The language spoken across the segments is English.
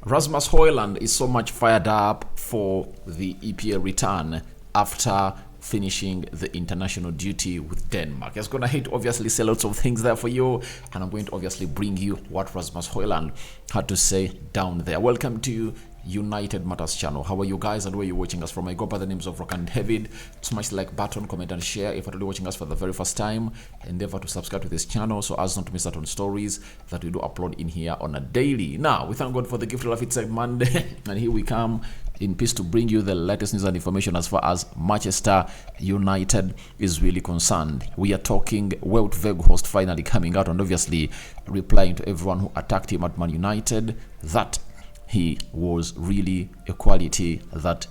Rasmus Hojlund is so much fired up for the EPL return after finishing the international duty with Denmark. It's going to hit, obviously, say lots of things there for you, and I'm going to obviously bring you what Rasmus Hojlund had to say down there. Welcome to United Matters channel. How are you guys and where you watching us from? I go by the names of Rock and David. Smash the like button, comment and share. If you're watching us for the very first time, endeavor to subscribe to this channel so as not to miss out on stories that we do upload in here on a daily. Now, we thank God for the gift of life. It's Monday and here we come in peace to bring you the latest news and information as far as Manchester United is really concerned. We are talking Wout Weghorst finally coming out and obviously replying to everyone who attacked him at Man United that he was really a quality that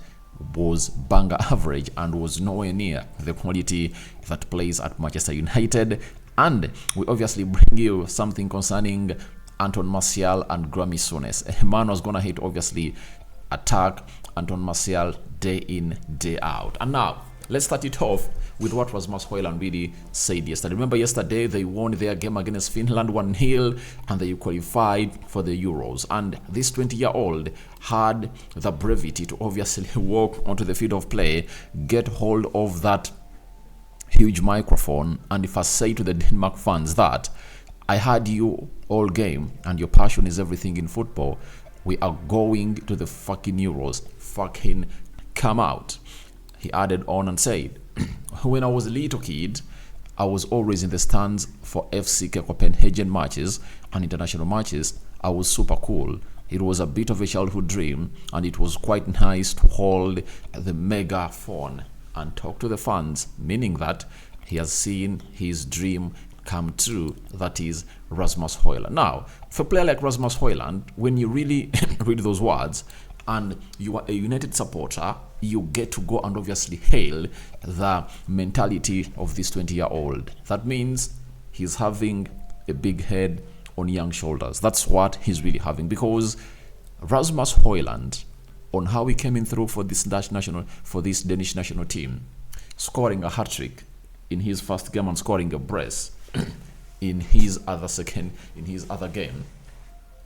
was banger average and was nowhere near the quality that plays at Manchester United. And we obviously bring you something concerning Anton Martial and Graeme Souness. A man was going to hit, obviously, attack Anton Martial day in, day out. And now, let's start it off with what Rasmus Hojlund really said yesterday. Remember yesterday they won their game against Finland 1-0 and they qualified for the Euros. And this 20-year-old had the brevity to obviously walk onto the field of play, get hold of that huge microphone, and if I say to the Denmark fans that I had you all game and your passion is everything in football, we are going to the fucking Euros. Fucking come out. He added on and said, when I was a little kid, I was always in the stands for FC Copenhagen matches and international matches. I was super cool. It was a bit of a childhood dream and it was quite nice to hold the megaphone and talk to the fans, meaning that he has seen his dream come true. That is Rasmus Hojlund. Now, for a player like Rasmus Hojlund, when you really read those words and you are a United supporter, you get to go and obviously hail the mentality of this 20-year-old. That means he's having a big head on young shoulders. That's what he's really having, because Rasmus Hojlund, on how he came in through for this Danish national team, scoring a hat-trick in his first game and scoring a brace in his other game,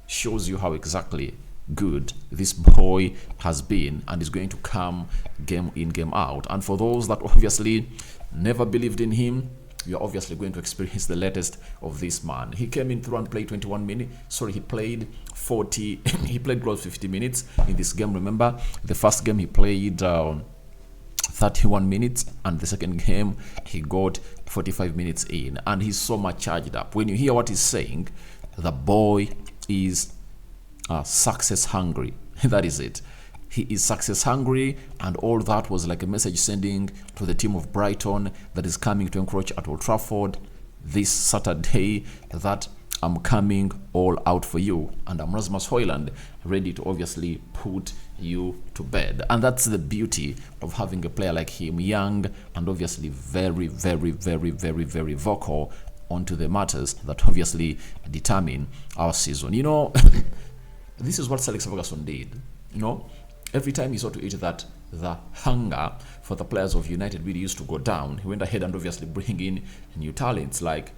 shows you how exactly good this boy has been and is going to come game in, game out. And for those that obviously never believed in him, you're obviously going to experience the latest of this man. He came in through and played 21 minutes. Sorry, he played 40 he played close 50 minutes in this game. Remember, the first game he played 31 minutes and the second game he got 45 minutes in, and he's so much charged up. When you hear what he's saying, the boy is success hungry. That is it. He is success hungry, and all that was like a message sending to the team of Brighton that is coming to encroach at Old Trafford this Saturday that I'm coming all out for you, and I'm Rasmus Hojlund, ready to obviously put you to bed. And that's the beauty of having a player like him, young and obviously very, very, very, very, very vocal onto the matters that obviously determine our season. You know, this is what Alex Ferguson did. You know, every time he saw to it that the hunger for the players of United really used to go down, he went ahead and obviously bring in new talents like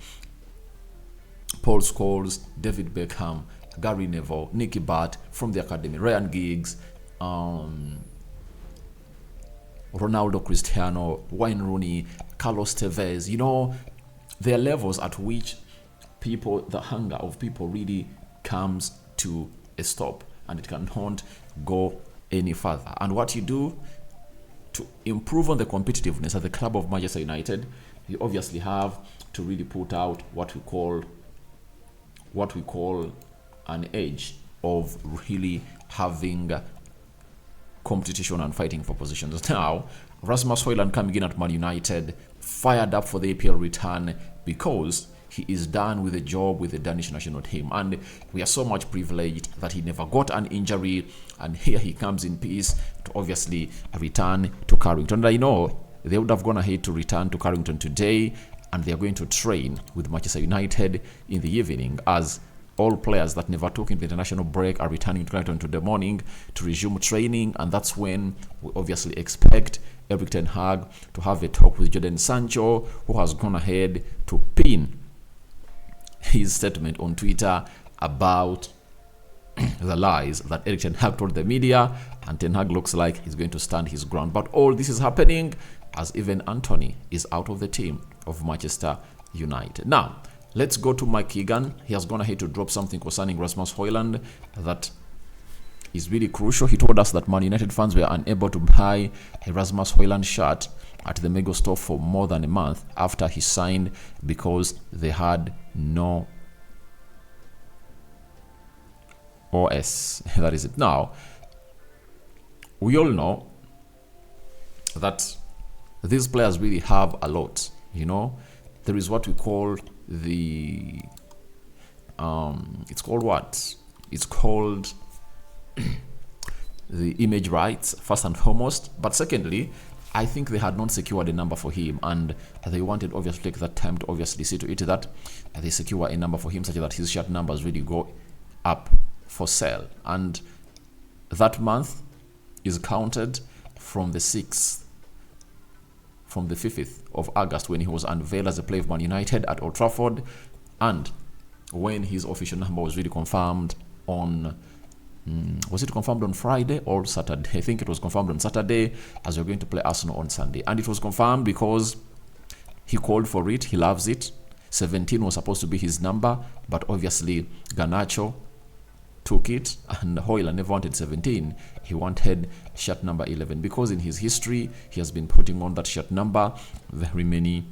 Paul Scholes, David Beckham, Gary Neville, Nicky Butt from the academy, Ryan Giggs, Ronaldo Cristiano, Wayne Rooney, Carlos Tevez. You know, there are levels at which the hunger of people really comes to a stop and it cannot go any further. And what you do to improve on the competitiveness at the club of Manchester United, you obviously have to really put out what we call an edge of really having competition and fighting for positions. Now, Rasmus Hojlund coming in at Man United, fired up for the EPL return because he is done with the job with the Danish national team, and we are so much privileged that he never got an injury, and here he comes in peace to obviously return to Carrington. And I know they would have gone ahead to return to Carrington today, and they are going to train with Manchester United in the evening, as all players that never took in the international break are returning to Carrington to the morning to resume training. And that's when we obviously expect Erik ten Hag to have a talk with Jadon Sancho, who has gone ahead to pin his statement on Twitter about the lies that Erik Ten Hag told the media, and Ten Hag looks like he's going to stand his ground. But all this is happening as even Anthony is out of the team of Manchester United. Now, let's go to Mike Keegan. He has gone ahead to drop something concerning Rasmus Hojlund that is really crucial. He told us that Man United fans were unable to buy a Rasmus Hojlund shirt at the Mego store for more than a month after he signed because they had no OS. That is it. Now, we all know that these players really have a lot. You know, there is what we call the it's called what? It's called the image rights, first and foremost. But secondly, I think they had not secured a number for him, and they wanted obviously take that time to obviously see to it that they secure a number for him such that his shirt numbers really go up for sale. And that month is counted from the 5th of August, when he was unveiled as a player of Man United at Old Trafford, and when his official number was really confirmed on was it confirmed on Friday or Saturday? I think it was confirmed on Saturday, as we're going to play Arsenal on Sunday. And it was confirmed because he called for it. He loves it. 17 was supposed to be his number, but obviously Garnacho took it, and Hojlund never wanted 17. He wanted shirt number 11 because in his history he has been putting on that shirt number very many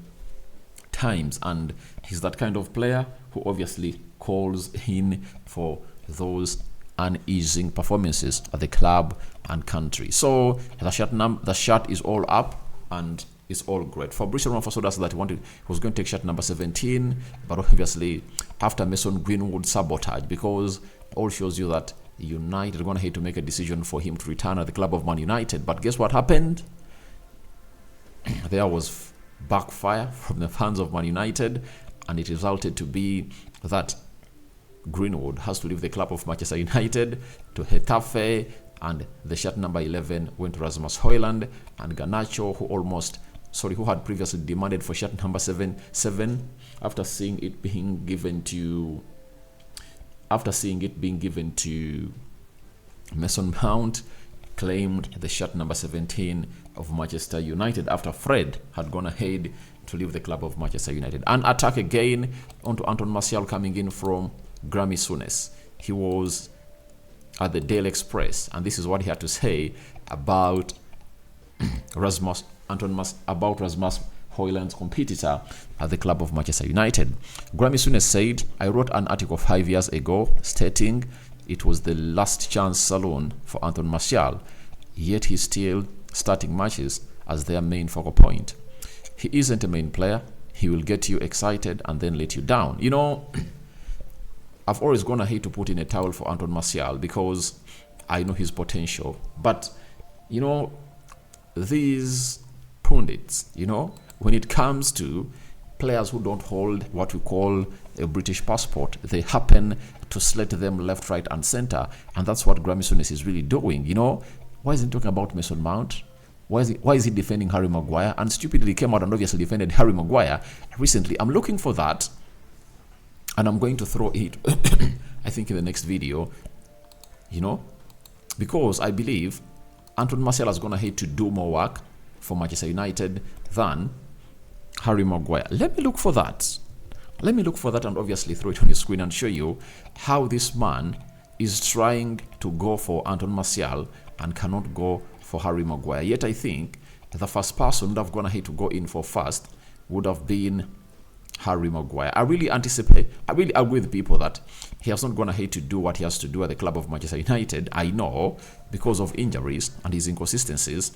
times, and he's that kind of player who obviously calls in for those uneasing performances at the club and country. So the shirt is all up and it's all great. Fabrizio Romano told us that he was going to take shirt number 17, but obviously after Mason Greenwood sabotage, because all shows you that United are going to have to make a decision for him to return at the club of Man United. But guess what happened? There was backfire from the fans of Man United, and it resulted to be that Greenwood has to leave the club of Manchester United to Getafe, and the shirt number 11 went to Rasmus Hojlund, and Garnacho, who had previously demanded for shirt number 7 after seeing it being given to Mason Mount, claimed the shirt number 17 of Manchester United after Fred had gone ahead to leave the club of Manchester United. An attack again onto Anton Martial coming in from Graeme Souness. He was at the Daily Express, and this is what he had to say about Rasmus Hojlund's competitor at the club of Manchester United. Graeme Souness said, "I wrote an article 5 years ago stating it was the last chance saloon for Anton Martial, yet he's still starting matches as their main focal point. He isn't a main player. He will get you excited and then let you down." You know, I've always gone ahead to put in a towel for Anton Martial because I know his potential. But, you know, these pundits, you know, when it comes to players who don't hold what we call a British passport, they happen to slate them left, right, and center. And that's what Graeme Souness is really doing. You know, why is he talking about Mason Mount? Why is he defending Harry Maguire? And stupidly came out and obviously defended Harry Maguire recently. I'm looking for that, and I'm going to throw it, I think, in the next video, you know, because I believe Anton Martial is going to have to do more work for Manchester United than Harry Maguire. Let me look for that. Let me look for that and obviously throw it on your screen and show you how this man is trying to go for Anton Martial and cannot go for Harry Maguire. Yet I think the first person who would have gone ahead to go in for first would have been Harry Maguire. I really agree with people that he has not gone ahead to do what he has to do at the club of Manchester United. I know, because of injuries and his inconsistencies.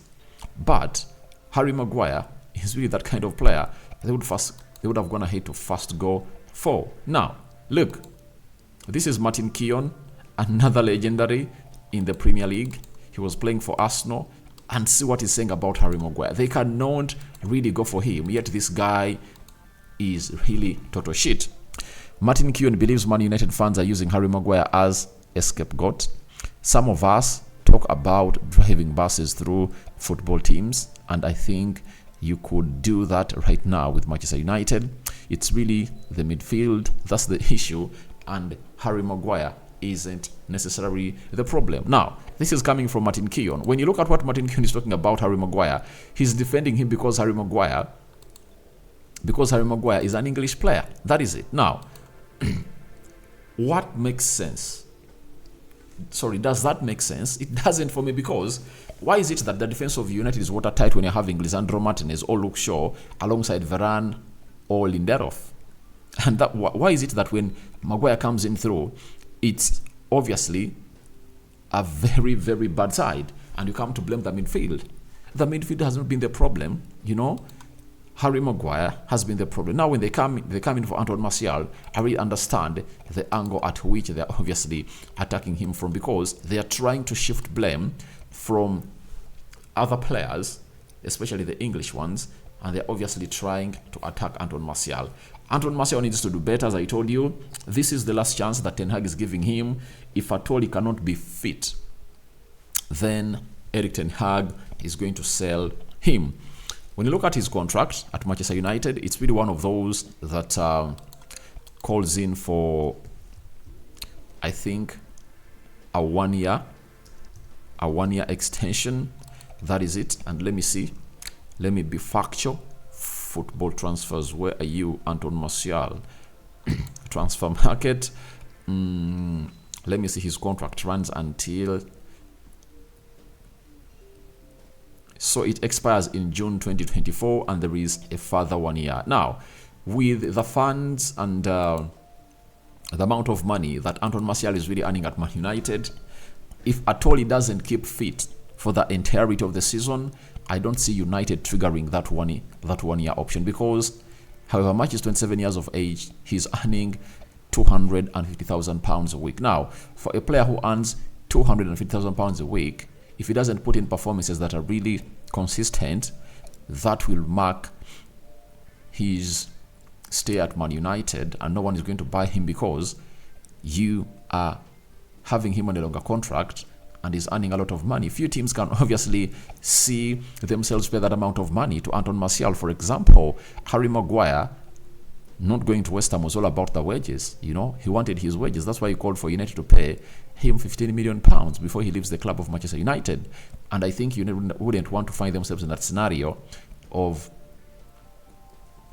But Harry Maguire is really that kind of player they would have gone ahead to first go for. Now, look, this is Martin Keown, another legendary in the Premier League. He was playing for Arsenal, and see what he's saying about Harry Maguire. They cannot really go for him, yet this guy is really total shit. Martin Keown believes Man United fans are using Harry Maguire as a scapegoat. Some of us talk about driving buses through football teams, and I think you could do that right now with Manchester United. It's really the midfield that's the issue, and Harry Maguire isn't necessarily the problem. Now, this is coming from Martin Keown. When you look at what Martin Keown is talking about Harry Maguire, he's defending him because Harry Maguire is an English player. That is it. Now, what makes sense? Sorry, does that make sense? It doesn't for me, because why is it that the defense of United is watertight when you're having Lisandro Martinez or Luke Shaw alongside Varane or Lindelof? And that, why is it that when Maguire comes in through, it's obviously a very, very bad side, and you come to blame the midfield? The midfield has not been the problem, you know. Harry Maguire has been the problem. Now, when they come in for Antoine Martial, I really understand the angle at which they're obviously attacking him from, because they are trying to shift blame from other players, especially the English ones, and they're obviously trying to attack Antoine Martial. Antoine Martial needs to do better, as I told you. This is the last chance that Ten Hag is giving him. If at all he cannot be fit, then Erik Ten Hag is going to sell him. When you look at his contract at Manchester United, it's really one of those that calls in for, I think, a one-year extension. That is it. And let me see. Let me be factual. Football transfers. Where are you, Antoine Martial? Transfer market. Let me see. His contract runs until... So it expires in June 2024, and there is a further 1 year. Now, with the funds and the amount of money that Antoine Martial is really earning at Man United, if at all he doesn't keep fit for the entirety of the season, I don't see United triggering that one year option, because however much he's 27 years of age, he's earning £250,000 a week. Now, for a player who earns £250,000 a week, if he doesn't put in performances that are really consistent, that will mark his stay at Man United, and no one is going to buy him, because you are having him on a longer contract and he's earning a lot of money. Few teams can obviously see themselves pay that amount of money to Antoine Martial. For example, Harry Maguire not going to West Ham was all about the wages. You know, he wanted his wages. That's why he called for United to pay him £15 million before he leaves the club of Manchester United. And I think United wouldn't want to find themselves in that scenario of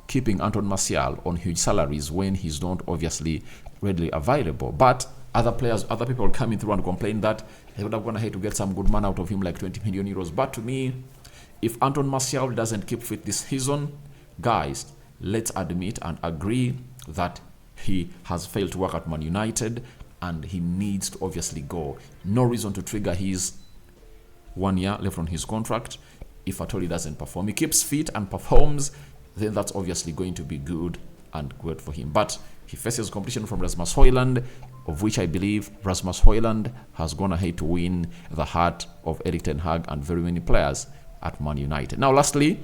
keeping Antoine Martial on huge salaries when he's not obviously readily available. But other people coming through and complain that they would have gone ahead to get some good man out of him, like 20 million euros. But to me, if Antoine Martial doesn't keep fit this season, guys, let's admit and agree that he has failed to work at Man United and he needs to obviously go. No reason to trigger his 1 year left on his contract if at all he doesn't perform. He keeps fit and performs, then that's obviously going to be good and great for him. But he faces competition from Rasmus Hojlund, of which I believe Rasmus Hojlund has gone ahead to win the heart of Erik Ten Hag and very many players at Man United. Now, lastly,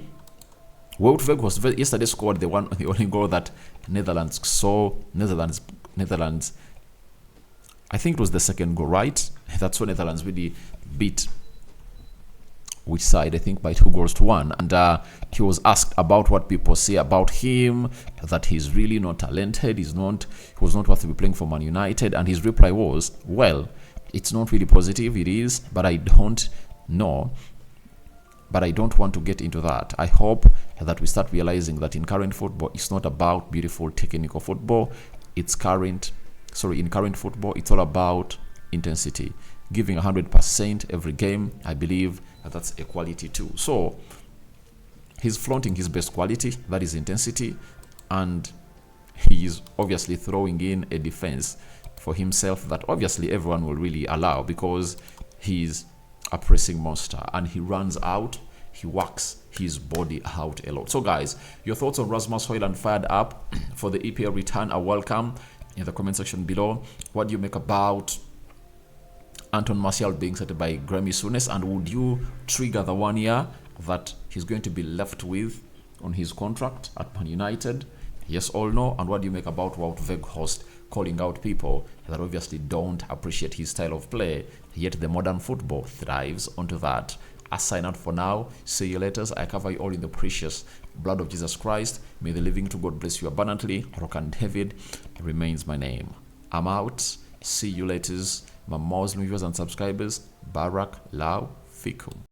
Wout Weghorst yesterday scored the only goal that Netherlands saw. Netherlands. I think it was the second goal, right? That's when Netherlands really beat which side, I think by 2-1. And he was asked about what people say about him, that he's really not talented, he was not worth to be playing for Man United. And his reply was, well, it's not really positive, it is, but I don't know. But I don't want to get into that. I hope that we start realizing that in current football, it's not about beautiful technical football. In current football, it's all about intensity. Giving 100% every game, I believe that's a quality too. So he's flaunting his best quality, that is intensity, and he's obviously throwing in a defense for himself that obviously everyone will really allow, because he's a pressing monster and he runs out, he works his body out a lot. So guys, your thoughts on Rasmus Hojlund fired up for the EPL return are welcome in the comment section below. What do you make about Antoine Martial being set by Graeme Souness, and would you trigger the 1 year that he's going to be left with on his contract at Man United? Yes or no? And what do you make about Wout Weghorst calling out people that obviously don't appreciate his style of play, yet the modern football thrives onto that? I sign out for now. See you later. I cover you all in the precious blood of Jesus Christ. May the living to God bless you abundantly. Rock and David remains my name. I'm out. See you later, my Muslim viewers and subscribers. Barak Lau Fikum.